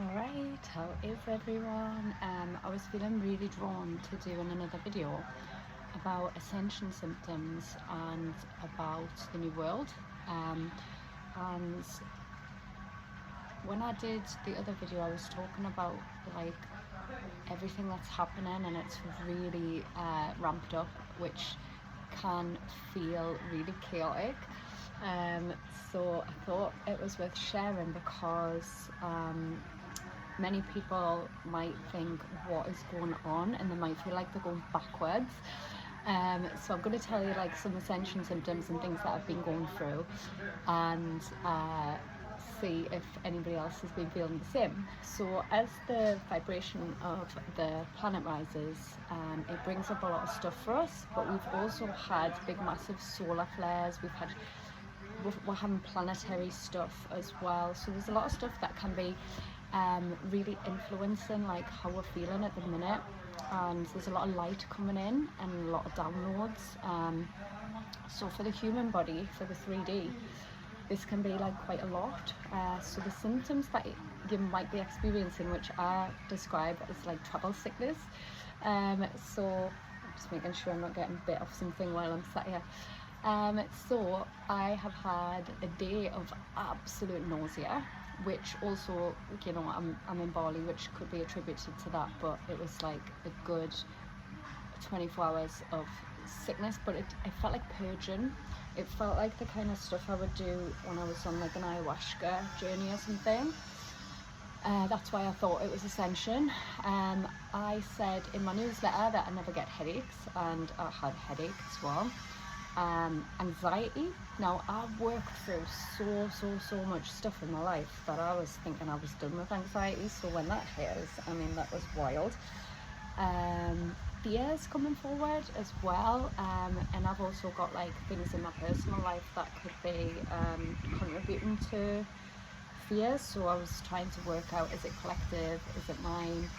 Alright, how is everyone? I was feeling really drawn to doing another video about ascension symptoms and about the new world. Um, and when I did the other video, I was talking about like everything that's happening, and it's really ramped up, which can feel really chaotic. Um, so I thought it was worth sharing because many people might think what is going on, and they might feel like they're going backwards. So I'm going to tell you like some ascension symptoms and things that I've been going through, and see if anybody else has been feeling the same. So as the vibration of the planet rises, it brings up a lot of stuff for us, but we've also had big massive solar flares. We're having planetary stuff as well, so there's a lot of stuff that can be really influencing like how we're feeling at the minute. And there's a lot of light coming in and a lot of downloads. So for the human body, for the 3D, this can be like quite a lot. So the symptoms that you might be experiencing, which I describe as like travel sickness. So I'm just making sure I'm not getting bit off something while I'm sat here. So I have had a day of absolute nausea, which also, you know, I'm in Bali, which could be attributed to that, but it was like a good 24 hours of sickness, but it felt like purging. It felt like the kind of stuff I would do when I was on like an ayahuasca journey or something. That's why I thought it was ascension. I said in my newsletter that I never get headaches, and I had headaches as well. Anxiety. Now, I've worked through so much stuff in my life that I was thinking I was done with anxiety. So when that hit us, I mean, that was wild. Fears coming forward as well, and I've also got like things in my personal life that could be contributing to fears. So I was trying to work out, is it collective, is it mine,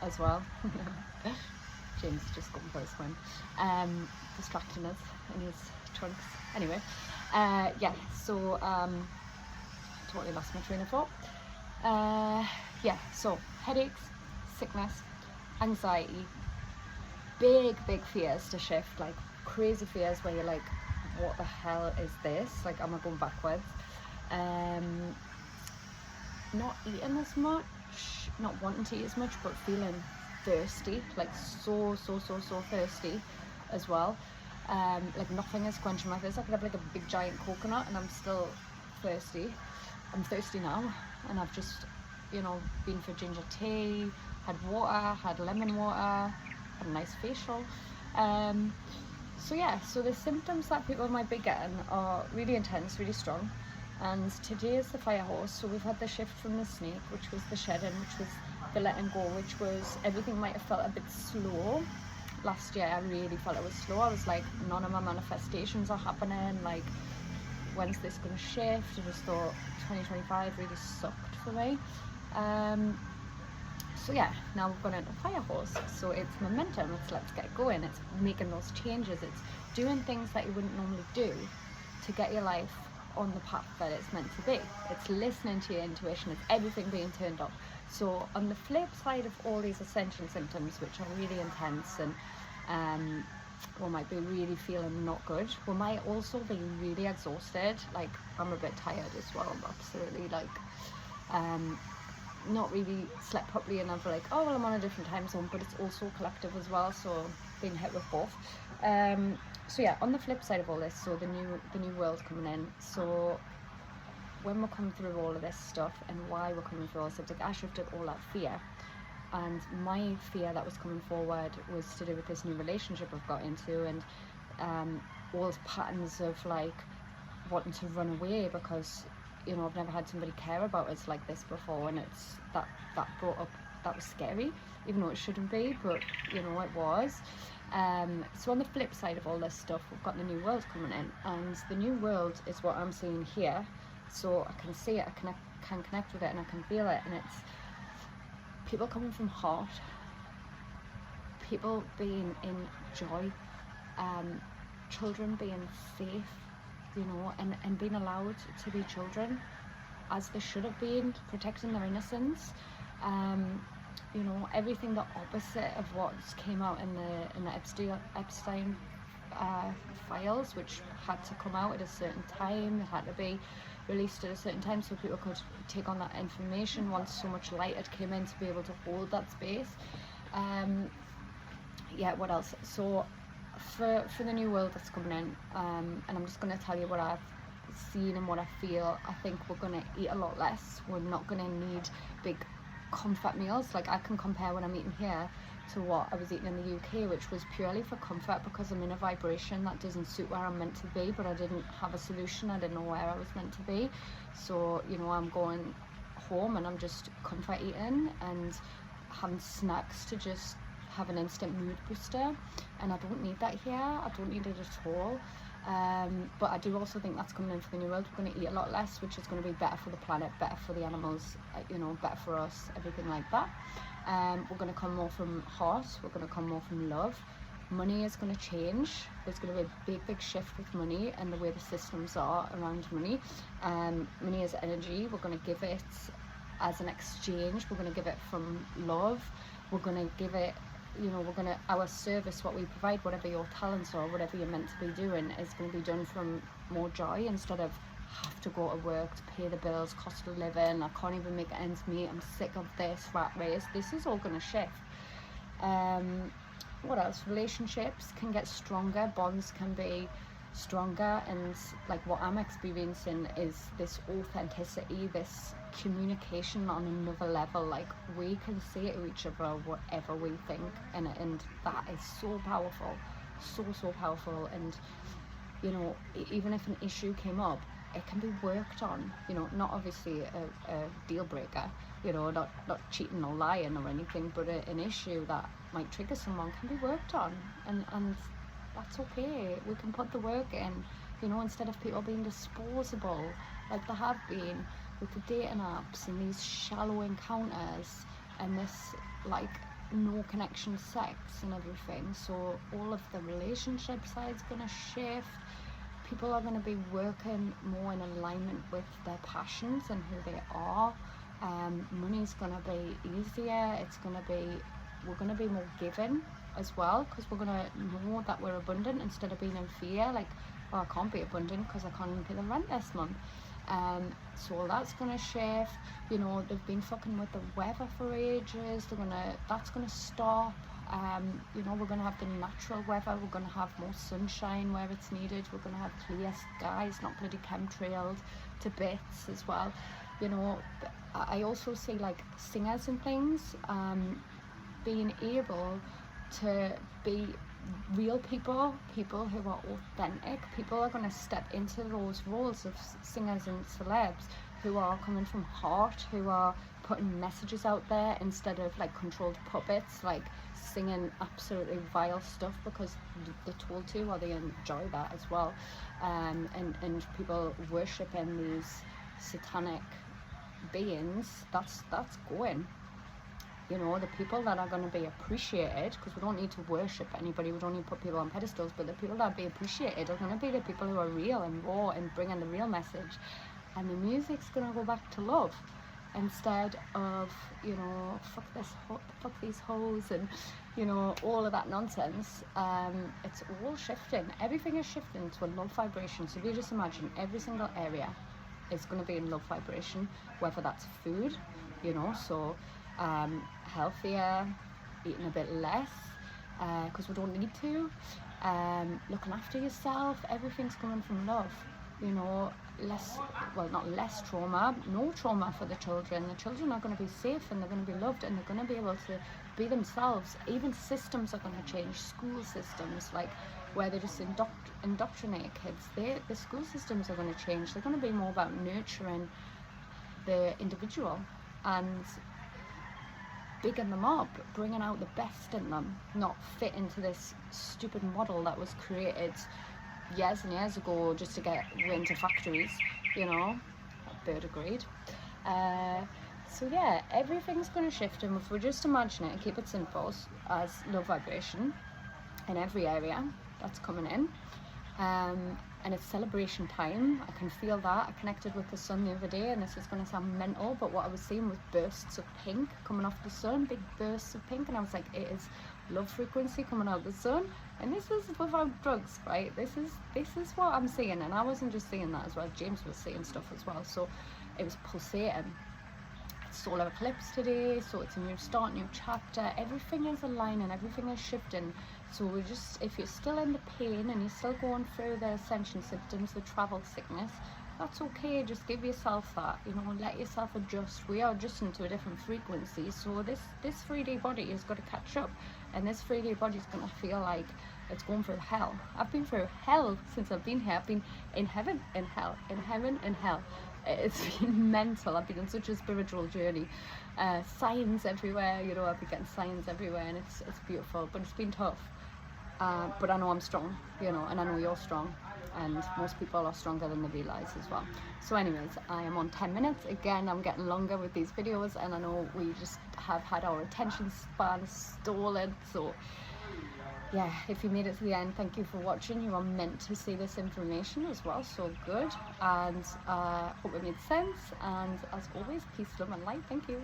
as well. James is just going for a swim, distracting us in his trunks. Anyway, so totally lost my train of thought. So headaches, sickness, anxiety, big fears to shift, like crazy fears where you're like, what the hell is this? Like, am I going backwards? Not eating as much, not wanting to eat as much, but feeling thirsty, like so thirsty as well. Like nothing is quenching my thirst. I could have like a big giant coconut and I'm still thirsty. I'm thirsty now, and I've just, you know, been for ginger tea, had water, had lemon water, had a nice facial. So the symptoms that people might be getting are really intense, really strong. And today is the fire horse. So we've had the shift from the snake, which was the shedding, which was the letting go, which was everything might have felt a bit slow. Last year I really felt it was slow. I was like, none of my manifestations are happening, like when's this going to shift? I just thought 2025 really sucked for me. Now we've gone into fire horse, so it's momentum, it's let's get going, it's making those changes, it's doing things that you wouldn't normally do to get your life on the path that it's meant to be. It's listening to your intuition, it's everything being turned up. So on the flip side of all these ascension symptoms, which are really intense and we might be really feeling not good, we might also be really exhausted. Like, I'm a bit tired as well. I'm absolutely like not really slept properly, and I'm like, oh well, I'm on a different time zone, but it's also collective as well, so being hit with both. On the flip side of all this, so the new world coming in. So when we're coming through all of this stuff, and why we're coming through all this stuff, like I shifted all that fear, and my fear that was coming forward was to do with this new relationship I've got into, and all those patterns of like wanting to run away because, you know, I've never had somebody care about us like this before, and it's that brought up, that was scary, even though it shouldn't be, but you know, it was. So on the flip side of all this stuff, we've got the new world coming in, and the new world is what I'm seeing here. So I can see it, I can connect with it, and I can feel it, and it's people coming from heart, people being in joy, children being safe, you know, and being allowed to be children. as they should have been, protecting their innocence. You know, everything the opposite of what came out in the Epstein files, which had to come out at a certain time. It had to be released at a certain time so people could take on that information once so much light had came in to be able to hold that space. Yeah, what else? So for the new world that's coming in, and I'm just going to tell you what I've seen and what I feel. I think we're going to eat a lot less. We're not going to need big comfort meals. Like, I can compare when I'm eating here to what I was eating in the UK, which was purely for comfort, because I'm in a vibration that doesn't suit where I'm meant to be, but I didn't have a solution. I didn't know where I was meant to be. So, you know, I'm going home and I'm just comfort eating and having snacks to just have an instant mood booster, and I don't need that here. I don't need it at all. But I do also think that's coming in for the new world. We're going to eat a lot less, which is going to be better for the planet, better for the animals, you know, better for us, everything like that. We're going to come more from heart. We're going to come more from love. Money is going to change. There's going to be a big shift with money and the way the systems are around money. Money is energy. We're going to give it as an exchange. We're going to give it from love. We're going to give it, you know, our service, what we provide, whatever your talents are, whatever you're meant to be doing, is going to be done from more joy, instead of have to go to work to pay the bills, cost of living, I can't even make ends meet, I'm sick of this rat race. This is all going to shift. What else? Relationships can get stronger, bonds can be stronger, and like what I'm experiencing is this authenticity, this communication on another level. Like, we can say to each other whatever we think, and that is so powerful, so powerful. And you know, even if an issue came up, it can be worked on. You know, not obviously a deal breaker, you know, not cheating or lying or anything, but an issue that might trigger someone can be worked on, and that's okay. We can put the work in, you know, instead of people being disposable like they have been with the dating apps and these shallow encounters and this like no connection sex and everything. So all of the relationship side's gonna shift. People are going to be working more in alignment with their passions and who they are. Money's going to be easier. We're going to be more giving as well, because we're going to know that we're abundant instead of being in fear, like, oh, I can't be abundant because I can't even pay the rent this month. So that's going to shift. You know, they've been fucking with the weather for ages. That's going to stop. You know, we're going to have the natural weather. We're going to have more sunshine where it's needed. We're going to have clear skies, not bloody chemtrailed to bits as well. You know, I also see like singers and things being able to be real people who are authentic. People are going to step into those roles of singers and celebs who are coming from heart, who are putting messages out there instead of like controlled puppets, like singing absolutely vile stuff because they're told to, or they enjoy that as well. And people worshipping these satanic beings, that's going. You know, the people that are going to be appreciated, because we don't need to worship anybody, we don't need to put people on pedestals, but the people that be appreciated are going to be the people who are real and raw and bringing the real message. And the music's going to go back to love, instead of, you know, fuck these hoes and, you know, all of that nonsense. It's all shifting. Everything is shifting to a love vibration. So if you just imagine every single area is going to be in love vibration, whether that's food, you know, so healthier, eating a bit less because we don't need to, looking after yourself. Everything's coming from love, you know. Not less trauma, no trauma for the children. The children are going to be safe and they're going to be loved and they're going to be able to be themselves. Even systems are going to change. School systems, like where they just indoctrinate kids, the school systems are going to change. They're going to be more about nurturing the individual and bigging them up, bringing out the best in them, not fit into this stupid model that was created years and years ago just to get into factories, you know. Bird agreed. So yeah, everything's going to shift, and if we just imagine it and keep it simple as love vibration in every area that's coming in, and it's celebration time. I can feel that. I connected with the sun the other day, and this is going to sound mental, but what I was seeing was bursts of pink coming off the sun, big bursts of pink, and I was like, it is love frequency coming out of the sun, and this is without drugs, right? This is what I'm seeing, and I wasn't just seeing that as well. James was seeing stuff as well, so it was pulsating. It's solar eclipse today, so it's a new start, new chapter. Everything is aligning, everything is shifting. So we're just, if you're still in the pain and you're still going through the ascension symptoms, the travel sickness, that's okay. Just give yourself that, you know, let yourself adjust. We are adjusting to a different frequency, so this 3D body has got to catch up, and this 3D body is going to feel like it's going through hell. I've been through hell since I've been here. I've been in heaven and hell, in heaven and hell. It's been mental. I've been on such a spiritual journey. Signs everywhere, you know, I've been getting signs everywhere, and it's beautiful, but it's been tough. But I know I'm strong, you know, and I know you're strong, and most people are stronger than they realize as well. So anyways, I am on 10 minutes. Again, I'm getting longer with these videos, and I know we just have had our attention span stolen. So yeah, if you made it to the end, thank you for watching. You are meant to see this information as well, so good. And hope it made sense, and as always, peace, love and light. Thank you.